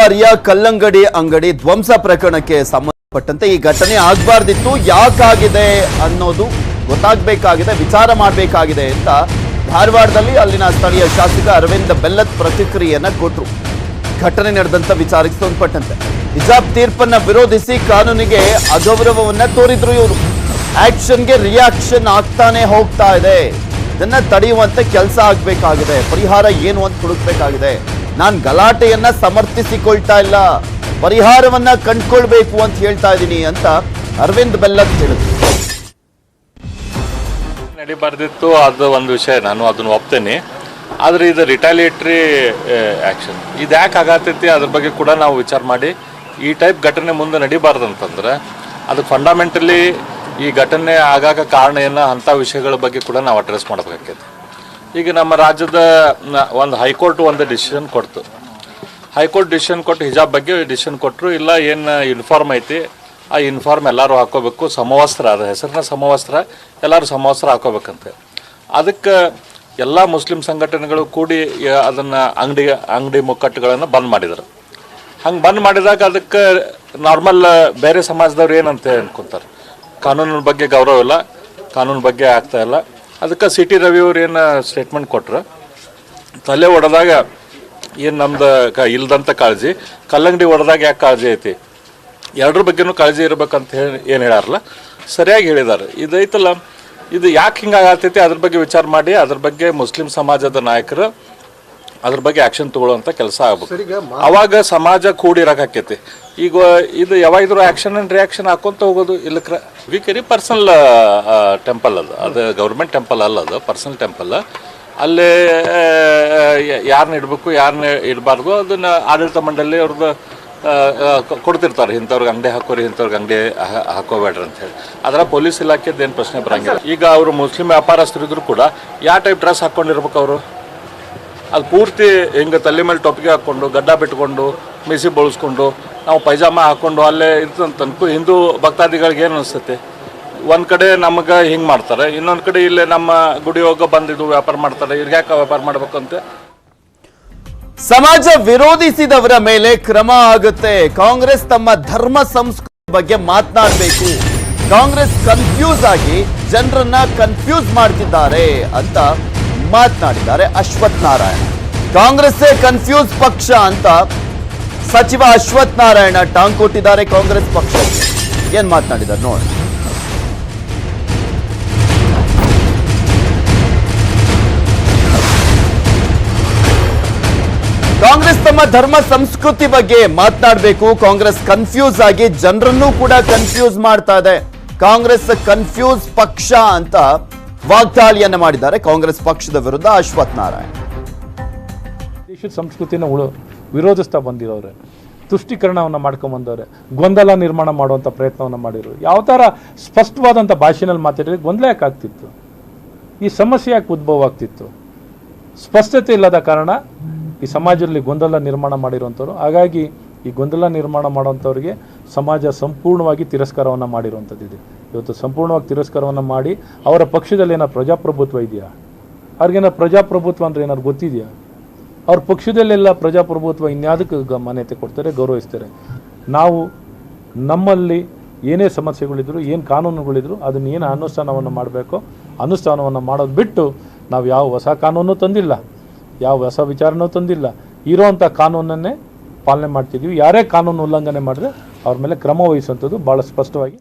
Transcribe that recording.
ಬಾರಿಯ ಕಲ್ಲಂಗಡಿ ಅಂಗಡಿ ಧ್ವಂಸ ಪ್ರಕರಣಕ್ಕೆ ಸಂಬಂಧಪಟ್ಟಂತೆ ಈ ಘಟನೆ ಆಗಬಾರ್ದಿತ್ತು, ಯಾಕಾಗಿದೆ ಅನ್ನೋದು ಗೊತ್ತಾಗಬೇಕಾಗಿದೆ, ವಿಚಾರ ಮಾಡಬೇಕಾಗಿದೆ ಅಂತ ಧಾರವಾಡದಲ್ಲಿ ಅಲ್ಲಿನ ಸ್ಥಳೀಯ ಶಾಸಕ ಅರವಿಂದ್ ಬೆಲ್ಲತ್ ಪ್ರತಿಕ್ರಿಯೆಯನ್ನ ಕೊಟ್ಟರು. ಘಟನೆ ನಡೆದಂತ ವಿಚಾರಕ್ಕೆ ಸಂಬಂಧಪಟ್ಟಂತೆ ಹಿಜಾಬ್ ತೀರ್ಪನ್ನ ವಿರೋಧಿಸಿ ಕಾನೂನಿಗೆ ಅಗೌರವವನ್ನ ತೋರಿದ್ರು ಇವರು. ಆಕ್ಷನ್ಗೆ ರಿಯಾಕ್ಷನ್ ಆಗ್ತಾನೆ ಹೋಗ್ತಾ ಇದೆ. ಇದನ್ನ ತಡೆಯುವಂತೆ ಕೆಲಸ ಆಗ್ಬೇಕಾಗಿದೆ, ಪರಿಹಾರ ಏನು ಅಂತ ಹುಡುಕ್ಬೇಕಾಗಿದೆ. ನಾನು ಗಲಾಟೆಯನ್ನ ಸಮರ್ಥಿಸಿಕೊಳ್ತಾ ಇಲ್ಲ, ಪರಿಹಾರವನ್ನ ಕಂಡುಕೊಳ್ಬೇಕು ಅಂತ ಹೇಳ್ತಾ ಇದ್ದೀನಿ ಅಂತ ಅರವಿಂದ್ ಬೆಲ್ಲತ್ ಹೇಳಿದ್ರು. ನಡಿಬಾರ್ದಿತ್ತು ಅದು ಒಂದು ವಿಷಯ, ನಾನು ಅದನ್ನು ಒಪ್ತೇನೆ. ಆದರೆ ಇದು ರಿಟಾಲಿಯೇಟ್ರಿ ಆ್ಯಕ್ಷನ್ ಇದು ಯಾಕೆ ಆಗತ್ತೈತಿ ಅದ್ರ ಬಗ್ಗೆ ಕೂಡ ನಾವು ವಿಚಾರ ಮಾಡಿ ಈ ಟೈಪ್ ಘಟನೆ ಮುಂದೆ ನಡಿಬಾರ್ದು ಅಂತಂದ್ರೆ ಅದಕ್ಕೆ ಫಂಡಮೆಂಟಲಿ ಈ ಘಟನೆ ಆಗಾಗ ಕಾರಣ ಏನೋ ಅಂಥ ವಿಷಯಗಳ ಬಗ್ಗೆ ಕೂಡ ನಾವು ಅಡ್ರೆಸ್ ಮಾಡಬೇಕಾಗ್ತದೆ. ಈಗ ನಮ್ಮ ರಾಜ್ಯದ ಒಂದು ಹೈಕೋರ್ಟ್ ಒಂದು ಡಿಸಿಷನ್ ಕೊಡ್ತು. ಹೈಕೋರ್ಟ್ ಡಿಸಿಷನ್ ಕೊಟ್ಟು ಹಿಜಾಬ್ ಬಗ್ಗೆ ಡಿಸಿಷನ್ ಕೊಟ್ಟರು. ಇಲ್ಲ ಏನು ಯೂನಿಫಾರ್ಮ್ ಐತಿ ಆ ಯೂನಿಫಾರ್ಮ್ ಎಲ್ಲರೂ ಹಾಕೋಬೇಕು, ಸಮವಸ್ತ್ರ ಅದು ಹೆಸರಿನ ಸಮವಸ್ತ್ರ, ಎಲ್ಲರೂ ಸಮವಸ್ತ್ರ ಹಾಕೋಬೇಕಂತೆ. ಅದಕ್ಕೆ ಎಲ್ಲ ಮುಸ್ಲಿಂ ಸಂಘಟನೆಗಳು ಕೂಡಿ ಅದನ್ನು ಅಂಗಡಿ ಮುಕ್ಕಟ್ಟುಗಳನ್ನು ಬಂದ್ ಮಾಡಿದರು. ಹಂಗೆ ಬಂದ್ ಮಾಡಿದಾಗ ಅದಕ್ಕೆ ನಾರ್ಮಲ್ ಬೇರೆ ಸಮಾಜದವ್ರು ಏನಂತ ಅನ್ಕೊಂತಾರೆ, ಕಾನೂನಿನ ಬಗ್ಗೆ ಗೌರವ ಇಲ್ಲ, ಕಾನೂನು ಬಗ್ಗೆ ಆಗ್ತಾ ಇಲ್ಲ. ಅದಕ್ಕೆ ಸಿ ಟಿ ರವಿಯವ್ರು ಏನು ಸ್ಟೇಟ್ಮೆಂಟ್ ಕೊಟ್ಟರು, ತಲೆ ಹೊಡೆದಾಗ ಏನು ನಮ್ದು ಇಲ್ದಂಥ ಕಾಳಜಿ, ಕಲ್ಲಂಗಡಿ ಹೊಡೆದಾಗ ಯಾಕೆ ಕಾಳಜಿ ಐತಿ, ಎರಡರ ಬಗ್ಗೆನೂ ಕಾಳಜಿ ಇರಬೇಕಂತ ಏನು ಹೇಳಾರಲ್ಲ, ಸರಿಯಾಗಿ ಹೇಳಿದ್ದಾರೆ. ಇದೈತಲ್ಲ, ಇದು ಯಾಕೆ ಹಿಂಗಾಗತೈತಿ ಅದ್ರ ಬಗ್ಗೆ ವಿಚಾರ ಮಾಡಿ ಅದ್ರ ಬಗ್ಗೆ ಮುಸ್ಲಿಂ ಸಮಾಜದ ನಾಯಕರು ಅದ್ರ ಬಗ್ಗೆ ಆ್ಯಕ್ಷನ್ ತೊಗೊಳ್ಳೋವಂಥ ಕೆಲಸ ಆಗ್ಬೇಕು. ಅವಾಗ ಸಮಾಜ ಕೂಡಿರೋಕ್ಕಾಕೈತಿ. ಈಗ ಇದು ಯಾವಾಗಿದ್ರು ಆ್ಯಕ್ಷನ್ ಆ್ಯಂಡ್ ರಿಯಾಕ್ಷನ್ ಹಾಕೊಂತ ಹೋಗೋದು ಇಲ್ಲಕ್ರ ವಿಕೆರಿ ಪರ್ಸನಲ್ ಟೆಂಪಲ್ ಅದು ಗೌರ್ಮೆಂಟ್ ಟೆಂಪಲ್ ಅಲ್ಲ, ಅದು ಪರ್ಸನಲ್ ಟೆಂಪಲ್. ಅಲ್ಲಿ ಯಾರನ್ನ ಇಡಬೇಕು ಯಾರನ್ನ ಇಡಬಾರ್ದು ಅದನ್ನು ಆಡಳಿತ ಮಂಡಳಿ ಅವ್ರದ್ದು ಕೊಡ್ತಿರ್ತಾರೆ, ಇಂಥವ್ರಿಗೆ ಅಂಗಡಿ ಹಾಕೋರಿ, ಇಂಥವ್ರಿಗೆ ಅಂಗಡಿ ಹಾಕೋಬೇಡ್ರಿ ಅಂತ ಹೇಳಿ. ಅದರ ಪೊಲೀಸ್ ಇಲಾಖೆದು ಏನು ಪ್ರಶ್ನೆ ಬರೋಂಗಿಲ್ಲ. ಈಗ ಅವರು ಮುಸ್ಲಿಂ ವ್ಯಾಪಾರಸ್ಥರಿದ್ರು ಕೂಡ ಯಾವ ಟೈಪ್ ಡ್ರೆಸ್ ಹಾಕ್ಕೊಂಡಿರ್ಬೇಕು ಅವರು, ಅದು ಪೂರ್ತಿ ಹಿಂಗೆ ತಲೆ ಮೇಲೆ ಟೊಪ್ಪಿಗೆ ಹಾಕ್ಕೊಂಡು ಗಡ್ಡ ಬಿಟ್ಕೊಂಡು ಮೀಸಿ ಬಳಸ್ಕೊಂಡು ನಾವು ಪೈಜಾಮ ಹಾಕ್ಕೊಂಡು ಅಲ್ಲೇ ಇರ್ತಂತ ಅನ್ಕೋ ಹಿಂದೂ ಭಕ್ತಾದಿಗಳಿಗೆ ಏನು ಅನಿಸ್ತೈತೆ. ಒಂದು ಕಡೆ ನಮಗೆ ಹಿಂಗೆ ಮಾಡ್ತಾರೆ, ಇನ್ನೊಂದು ಕಡೆ ಇಲ್ಲೇ ನಮ್ಮ ಗುಡಿ ಹೋಗೋ ಬಂದಿದ್ದು ವ್ಯಾಪಾರ ಮಾಡ್ತಾರೆ, ಇವ್ರಿಗೆ ಯಾಕೆ ವ್ಯಾಪಾರ ಮಾಡ್ಬೇಕಂತೆ. ಸಮಾಜ ವಿರೋಧಿಸಿದವರ ಮೇಲೆ ಕ್ರಮ ಆಗುತ್ತೆ. ಕಾಂಗ್ರೆಸ್ ತಮ್ಮ ಧರ್ಮ ಸಂಸ್ಕೃತಿ ಬಗ್ಗೆ ಮಾತನಾಡಬೇಕು. ಕಾಂಗ್ರೆಸ್ ಕನ್ಫ್ಯೂಸ್ ಆಗಿ ಜನರನ್ನ ಕನ್ಫ್ಯೂಸ್ ಮಾಡ್ತಿದ್ದಾರೆ ಅಂತ ಮಾತನಾಡಿದ್ದಾರೆ ಅಶ್ವಥ್ ನಾರಾಯಣ. ಕಾಂಗ್ರೆಸ್ಸೇ ಕನ್ಫ್ಯೂಸ್ ಪಕ್ಷ ಅಂತ ಸಚಿವ ಅಶ್ವಥ್ ನಾರಾಯಣ ಟಾಂಗ್ ಕೊಟ್ಟಿದ್ದಾರೆ ಕಾಂಗ್ರೆಸ್ ಪಕ್ಷಕ್ಕೆ. ಏನ್ ಮಾತನಾಡಿದ್ದಾರೆ ನೋಡಿ. ಕಾಂಗ್ರೆಸ್ ತಮ್ಮ ಧರ್ಮ ಸಂಸ್ಕೃತಿ ಬಗ್ಗೆ ಮಾತನಾಡಬೇಕು. ಕಾಂಗ್ರೆಸ್ ಕನ್ಫ್ಯೂಸ್ ಆಗಿ ಜನರನ್ನೂ ಕೂಡ ಕನ್ಫ್ಯೂಸ್ ಮಾಡ್ತಾ ಇದೆ. ಕಾಂಗ್ರೆಸ್ ಕನ್ಫ್ಯೂಸ್ ಪಕ್ಷ ಅಂತ ವಾಗ್ದಾಳಿಯನ್ನ ಮಾಡಿದ್ದಾರೆ ಕಾಂಗ್ರೆಸ್ ಪಕ್ಷದ ವಿರುದ್ಧ ಅಶ್ವಥ್ ನಾರಾಯಣ. ದೇಶದ ಸಂಸ್ಕೃತಿನ ವಿರೋಧಿಸ್ತಾ ಬಂದಿರೋರೆ, ತುಷ್ಟೀಕರಣವನ್ನು ಮಾಡ್ಕೊಂಡ್ ಬಂದವ್ರೆ, ಗೊಂದಲ ನಿರ್ಮಾಣ ಮಾಡುವಂಥ ಪ್ರಯತ್ನವನ್ನು ಮಾಡಿದ್ರು. ಯಾವ ಥರ ಸ್ಪಷ್ಟವಾದಂಥ ಭಾಷೆನಲ್ಲಿ ಮಾತಾಡಿದ್ರೆ ಗೊಂದಲ ಯಾಕೆ ಆಗ್ತಿತ್ತು, ಈ ಸಮಸ್ಯೆ ಯಾಕೆ ಉದ್ಭವ ಆಗ್ತಿತ್ತು, ಸ್ಪಷ್ಟತೆ ಇಲ್ಲದ ಕಾರಣ ಈ ಸಮಾಜದಲ್ಲಿ ಗೊಂದಲ ನಿರ್ಮಾಣ ಮಾಡಿರುವಂಥವ್ರು. ಹಾಗಾಗಿ ಈ ಗೊಂದಲ ನಿರ್ಮಾಣ ಮಾಡುವಂಥವ್ರಿಗೆ ಸಮಾಜ ಸಂಪೂರ್ಣವಾಗಿ ತಿರಸ್ಕಾರವನ್ನು ಮಾಡಿರುವಂಥದ್ದಿದೆ. ಇವತ್ತು ಸಂಪೂರ್ಣವಾಗಿ ತಿರಸ್ಕಾರವನ್ನು ಮಾಡಿ ಅವರ ಪಕ್ಷದಲ್ಲಿ ಏನಾದ್ರು ಪ್ರಜಾಪ್ರಭುತ್ವ ಇದೆಯಾ, ಅವ್ರಿಗೇನಾದ್ರು ಪ್ರಜಾಪ್ರಭುತ್ವ ಅಂದರೆ ಏನಾದ್ರು ಗೊತ್ತಿದೆಯಾ, ಅವ್ರ ಪಕ್ಷದಲ್ಲೆಲ್ಲ ಪ್ರಜಾಪ್ರಭುತ್ವ ಇನ್ಯಾವುದಕ್ಕೆ ಮಾನ್ಯತೆ ಕೊಡ್ತಾರೆ, ಗೌರವಿಸ್ತಾರೆ. ನಾವು ನಮ್ಮಲ್ಲಿ ಏನೇ ಸಮಸ್ಯೆಗಳಿದ್ರು, ಏನು ಕಾನೂನುಗಳಿದ್ರು ಅದನ್ನು ಏನು ಅನುಷ್ಠಾನವನ್ನು ಮಾಡಬೇಕೋ ಅನುಷ್ಠಾನವನ್ನು ಮಾಡೋದು ಬಿಟ್ಟು ನಾವು ಯಾವ ಹೊಸ ಕಾನೂನು ತಂದಿಲ್ಲ, ಯಾವ ಹೊಸ ವಿಚಾರನೂ ತಂದಿಲ್ಲ. ಇರೋವಂಥ ಕಾನೂನನ್ನೇ ಪಾಲನೆ ಮಾಡ್ತಿದ್ದೀವಿ. ಯಾರೇ ಕಾನೂನು ಉಲ್ಲಂಘನೆ ಮಾಡಿದ್ರೆ ಅವ್ರ ಮೇಲೆ ಕ್ರಮ ವಹಿಸುವಂಥದ್ದು ಭಾಳ ಸ್ಪಷ್ಟವಾಗಿ